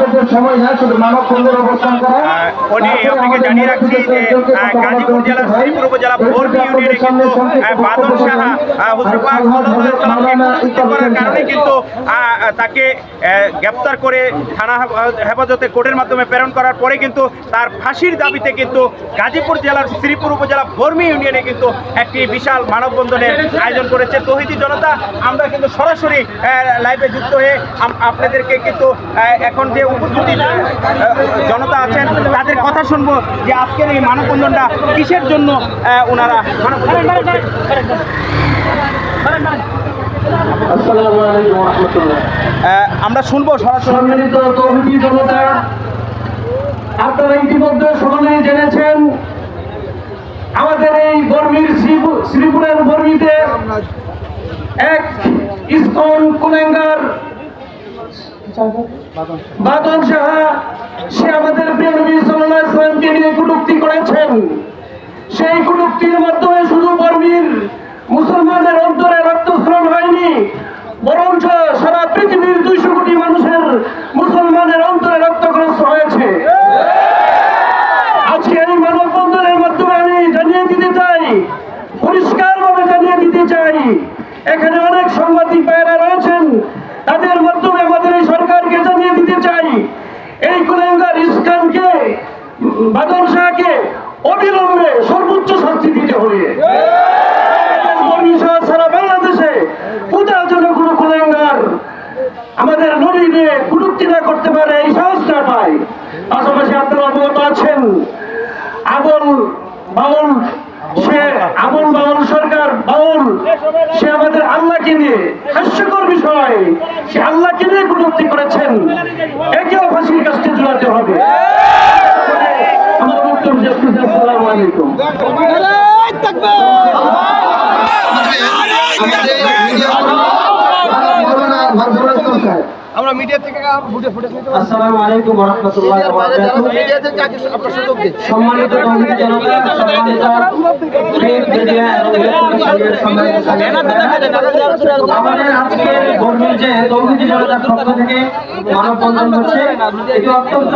বক্তব্যের সময় না, শুধু মানব বন্ধুর অবস্থান করা। আপনাকে জানিয়ে রাখছি যে গাজীপুর জেলার শ্রীপুর উপজেলা ভোরবি ইউনিয়নে কিন্তু বাদল সাহা হুজুর পাক সাল্লাল্লাহু আলাইহি ওয়াসাল্লামকে কুরুচিত করার কারণে কিন্তু তাকে গ্রেপ্তার করে থানা হেফাজতে কোর্টের মাধ্যমে প্রেরণ করার পরে কিন্তু তার ফাঁসির দাবিতে কিন্তু গাজীপুর জেলার শ্রীপুর উপজেলা ভোরবি ইউনিয়নে কিন্তু একটি বিশাল মানববন্ধনের আয়োজন করেছে তৌহিদি জনতা। আমরা কিন্তু সরাসরি লাইভে যুক্ত হয়ে আপনাদেরকে কিন্তু এখন যে উপস্থিত জনতা আছেন তাদের কথা শুনবো যে আজকের এই মানববন্ধনটা কিসের জন্য ওনারা আমরা শুনবো সরাসরি। তৌহিদি জনতা, আপনারা ইতিমধ্যে সকলেই জেনেছেন আমাদের এই শ্রীপুরের বর্মীতে এক ইসকন কুলেঙ্গার বাদল সাহা, সে আমাদের প্রিয় নবী সাল্লাল্লাহু আলাইহি ওয়াসাল্লামকে নিয়ে কটূক্তি করেছেন। সেই কটূক্তির মাধ্যমে শুধু বর্মীর মুসলমানদের অন্তরে রক্তস্খলন হয়নি, বরঞ্চ সারা পৃথিবীর 200 কোটি মানুষের মুসলমানের অন্তরে রক্তগ্রস্ত হয়েছে। আজকে এই মানববন্ধনের মাধ্যমে আমি জানিয়ে দিতে চাই, পরিষ্কারভাবে জানিয়ে দিতে চাই, এখানে অনেক সাংবাদিক ভাইয়েরা রয়েছেন, তাদের মাধ্যমে আমাদের এই সরকারকে জানিয়ে দিতে চাই, এই কুলেঙ্গার ইসকানকে, বাদল শাহকে অবিলম্বে সর্বোচ্চ শাস্তি দিতে হবে। সারা বাংলাদেশে কোথাও যেন কোনো কুলেঙ্গার আমাদের নবী নিয়ে কটূক্তি না করতে পারে, এই সাহস না পায়। পাশাপাশি আপনারা অবগত আছেন আবুল বাউল সরকার বাউল, সে আমাদের আল্লাহকে নিয়ে, হাস্যকর বিষয়, সে আল্লাহকে নিয়ে কটূক্তি করেছেন, একেও ফাঁসির কাছে ঝুলাতে হবে। আমার বক্তব্য শেষ করছি। আসসালামু আলাইকুম। আমরা মিডিয়া থেকে আসসালামু আলাইকুম ওয়া রাহমাতুল্লাহি ওয়া বারাকাতুহু। সম্মানিত তৌহিদি জনতা, সম্মানিত প্রিন্ট মিডিয়া এবং ইলেকট্রনিক সম্মানিত আমাদের আজকে বর্মীর যে তৌহিদি জনতার পক্ষ থেকে মানববন্ধন হচ্ছে, এটি অত্যন্ত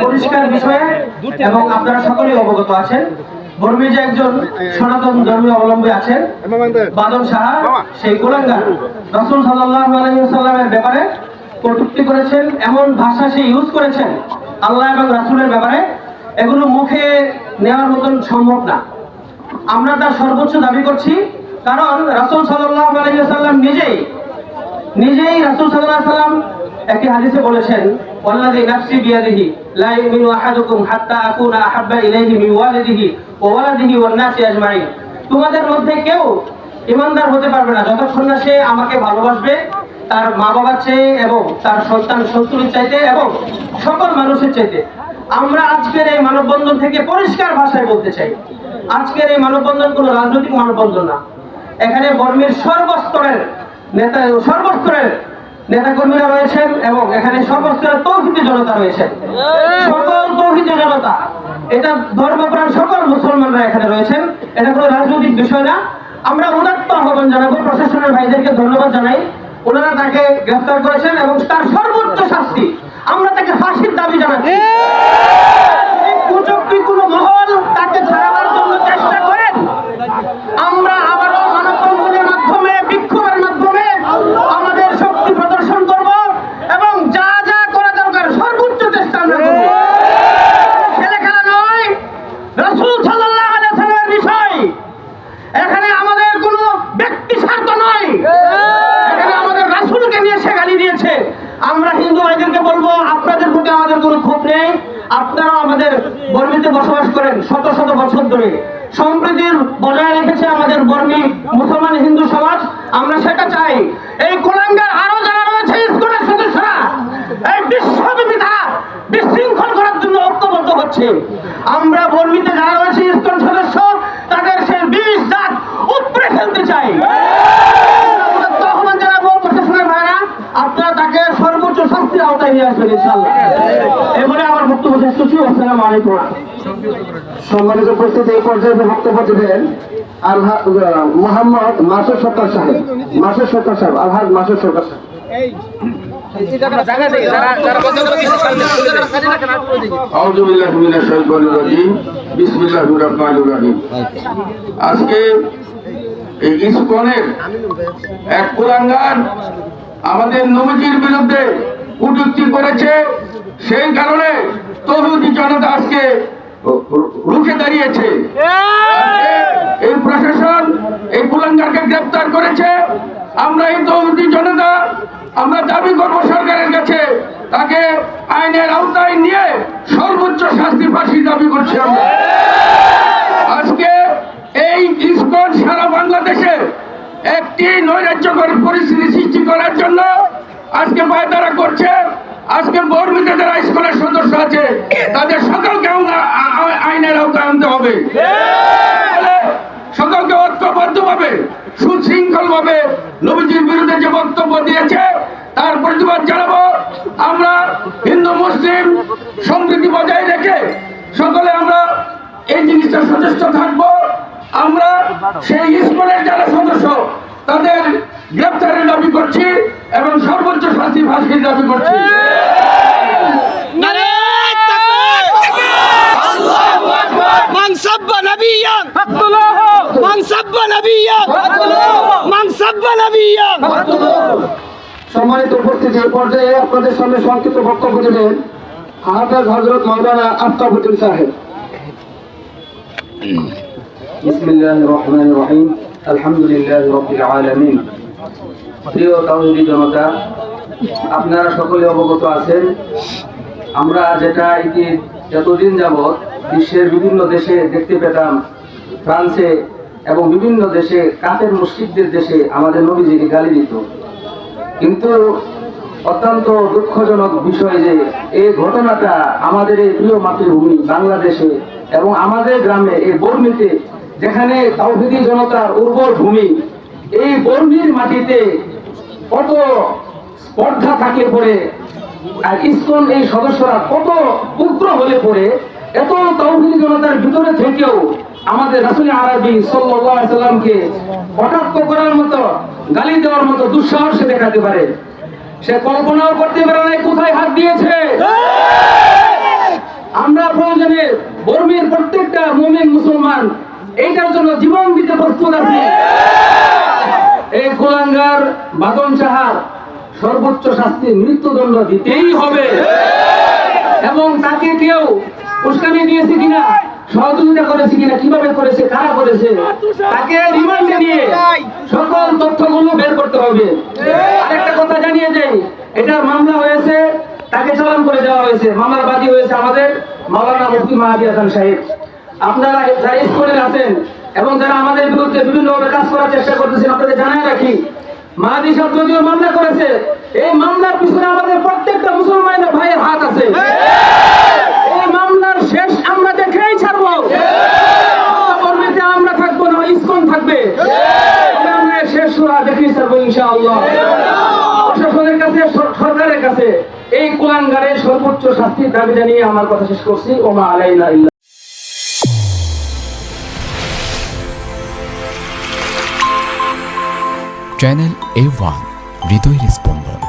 পরিষ্কার বিষয়ে এবং আপনারা সকলেই অবগত আছেন। বর্মীর যে একজন সনাতন ধর্মীয় অবলম্বী আছেন বাদল সাহা, সেই কুলেঙ্গার রাসূল সাল্লাল্লাহু আলাইহি ওয়াসাল্লামের ব্যাপারে কটূক্তি করেছেন, এমন ভাষা সে ইউজ করেছেন আল্লাহ এবং রাসূলের ব্যাপারে, এগুলো মুখে নেওয়ার মতন সম্ভব না। আমরা তার সর্বোচ্চ দাবি করছি, কারণ রাসূল সাল্লাল্লাহু আলাইহি ওয়াসাল্লাম নিজেই রাসূল সাল্লাল্লাহু আলাইহি ওয়াসাল্লাম একটি হাদিসে বলেছেন, ওয়াল্লাযী নাফসি বিয়াদিহি লা ইউমিনু আহাদুকুম হাত্তা আকুনা আহাব্বা ইলাইহি মিন ওয়ালিদিহি ওয়া ওয়ালাদিহি ওয়ান নাসি আজমাইন। তোমাদের মধ্যে কেউ ঈমানদার হতে পারবে না যতক্ষণ না সে আমাকে ভালোবাসবে, তার মা বাবার চেয়ে এবং তার সন্তান সন্তানের চাইতে এবং সকল মানুষের চাইতে। আমরা আজকের এই মানববন্ধন থেকে পরিষ্কার ভাষায় বলতে চাই, আজকের এই মানববন্ধন কোনো রাজনৈতিক মানববন্ধন না। এখানে বর্মীর সর্বস্তরের নেতাকর্মীরা রয়েছেন এবং এখানে সর্বস্তরের তৌহিদি জনতা রয়েছেন, সকল তৌহিদি জনতা, এটা ধর্মপ্রাণ সকল মুসলমানরা এখানে রয়েছেন। এটা কোনো রাজনৈতিক বিষয় না। আমরা উদাত্ত আহ্বান জানাবো, প্রশাসনের ভাইদেরকে ধন্যবাদ জানাই, ওনারা তাকে গ্রেফতার করেছেন এবং তার সর্বোচ্চ শাস্তি, আমরা তাকে ফাঁসির দাবি জানাচ্ছি। কোনো মহল তাকে ছাড়াবার জন্য চেষ্টা করেন, আমরা আবারও মানববন্ধনের মাধ্যমে, বিক্ষোভের মাধ্যমে আমাদের শক্তি প্রদর্শন করব এবং যা যা করা দরকার সর্বোচ্চ চেষ্টা আমরা করব। ছেলে খেলা নয়, রাসূল সাল্লাল্লাহু আলাইহি ওয়াসাল্লামের বিষয়, এখানে আমাদের কোনো ব্যক্তি স্বার্থ নয়, এখানে আমাদের রাসূলকে নিয়ে সে গালি দিয়েছে। আমরা হিন্দু ভাইদেরকে বলবো, আপনাদের প্রতি আমাদের কোনো ক্ষোভ নেই, আপনারা আমাদের বর্মীতে বসবাস করেন শত শত বছর ধরে, সম্প্রীতির বজায় রেখেছে আমাদের বর্মী মুসলমান হিন্দু সমাজ, আমরা সেটা চাই। এই কুলাঙ্গার আরো যারা রয়েছে ইসকনের সদস্যরা, এই বিশ্বব্যাপী তারা বিশৃঙ্খল করার জন্য ঐক্যবদ্ধ হচ্ছে। আমরা বর্মীতে যারা রয়েছে ইসকন সদস্য, তাদের সেই বিষ দাঁত উপড়ে ফেলতে চাই। আপনারা তাকে সর্বোচ্চ শাস্তির আওতায় নিয়ে আসবেন ইনশাআল্লাহ। এবারে আমার বক্তব্য শেষ করছি। আসসালামু আলাইকুম। সম্মানিত উপস্থিতি, এই পর্যায়ে বক্তব্য দেবেন মোহাম্মদ মাসুদ সরকার সাহেব, আলহাজ মাসুদ সরকার সাহেব। আউযু বিল্লাহি মিনাশ শাইতানির রাজিম বিসমিল্লাহির রহমানির রহিম। আজকে এই ইসকনের এক কুলাঙ্গার আমাদের নবীজির বিরুদ্ধে কটূক্তি করেছে, সেই কারণে তৌহিদি জনতা আজকে রুখে দাঁড়িয়েছে। এই প্রশাসন এই কুলাঙ্গারকে গ্রেফতার করেছে। আমরা এই তৌহিদি জনতা আমরা দাবি করব সরকারের কাছে, তাকে আইনের আওতায় নিয়ে সর্বোচ্চ শাস্তি ফাঁসি দাবি করছি আমরা। আজকে এই ইসকন সারা বাংলাদেশে একটি নৈরাজ্যকর পরিস্থিতি সৃষ্টি করার জন্য আজকে পায়তারা করছে। আজকে বর্মিতে যারা ইসকনের সদস্য আছে তাদের সকলকে আইনের আওতায় আনতে হবে। সকলকে ঐক্যবদ্ধভাবে সুশৃঙ্খলভাবে নবীজির বিরুদ্ধে যে বক্তব্য দিয়েছে তার প্রতিবাদ জানাবো। আমরা হিন্দু মুসলিম সম্প্রীতি বজায় রেখে সকলে আমরা এই জিনিসটা সচেষ্ট থাকবো। আমরা সেই ইসকনের যারা সদস্য তাদের গ্রেফতারের দাবি করছি এবং সর্বোচ্চ শাস্তি ফাঁসির দাবি করছি। من سب نبيا فاقتلوه من سب نبيا من سب نبيا। সম্মানিত উপস্থিতি, এই পর্যায়ে আপনাদের সামনে সংক্ষিপ্ত বক্তব্য দেবেন হাফেজ হযরত মাওলানা আফতাবউদ্দিন সাহেব। বিসমিল্লাহির রহমানির রহিম, আলহামদুলিল্লাহি রাব্বিল আলামিন। প্রিয় তাওহীদি জনতা, আপনারা সকলে অবগত আছেন আমরা যেটা যতদিন যাবৎ বিশ্বের বিভিন্ন দেশে দেখতে পেতাম, ফ্রান্সে এবং বিভিন্ন দেশে কাফের মুশরিকদের দেশে আমাদের নবীজিকে গালি দিত। কিন্তু অত্যন্ত দুঃখজনক বিষয় যে এই ঘটনাটা আমাদের এই প্রিয় মাতৃভূমি বাংলাদেশে এবং আমাদের গ্রামে এই বর্মিতে, যেখানে তাওহীদি জনতার উর্বর ভূমি, এই বর্মির মাটিতে কত স্পর্ধা থাকে পড়ে আর ইসকন এই সদস্যরা কত উগ্র হলে পড়ে এত তাওহীদি জনতার ভিতরে থেকেও আমাদের রাসূল আরবি সাল্লাল্লাহু আলাইহি সাল্লামকে কটাক্ষ করার মতো, গালি দেওয়ার মতো দুঃসাহস সে দেখাতে পারে। সে কল্পনাও করতে পারে না কোথায় হাত দিয়েছে। আমরা প্রয়োজনে বর্মির প্রত্যেকটা মুমিন মুসলমান এইটার জন্য জীবন দিতে প্রস্তুত আছি। এই কুলাঙ্গার বাদন সাহার সর্বোচ্চ শাস্তি মৃত্যুদণ্ড দিতেই হবে এবং তাকে কেউ উস্কানি দিয়েছে কিনা, সহযোগিতা করেছে কিনা, কিভাবে করেছে, কারা করেছে, তাকে রিমান্ডে নিয়ে সকল তথ্যগুলো বের করতে হবে। আরেকটা কথা জানিয়ে যাই, এটা মামলা হয়েছে, তাকে চালান করে দেওয়া হয়েছে, মামলার বাদী হয়েছে আমাদের মাওলানা মুফতি মাহাদি হাসান সাহেব। আপনারা যারা ইসকনের আছেন এবং যারা আমাদের বিরুদ্ধে বিভিন্নভাবে কাজ করার চেষ্টা করতেছেন, আপনাদের জানাই রাখি, মাহাদি সাহেব যদিও মামলা করেছে, এই মামলার পিছনে আমাদের প্রত্যেকটা মুসলমানের ভাইয়ের হাত আছে। এই মামলার শেষ আমরা দেখেই ছাড়বো। বর্মিতে আমরা থাকবো না, ইসকন থাকবে। আমরা শেষ দেখেই ছাড়বো ইনশাআল্লাহ। প্রশাসনের কাছে, সরকারের কাছে এই কুলাঙ্গারের সর্বোচ্চ শাস্তির দাবি জানিয়ে আমার কথা শেষ করছি। ওমা আলাইনা ইল্লা। চ্যানেল A1 হৃদয়ের স্পন্দন।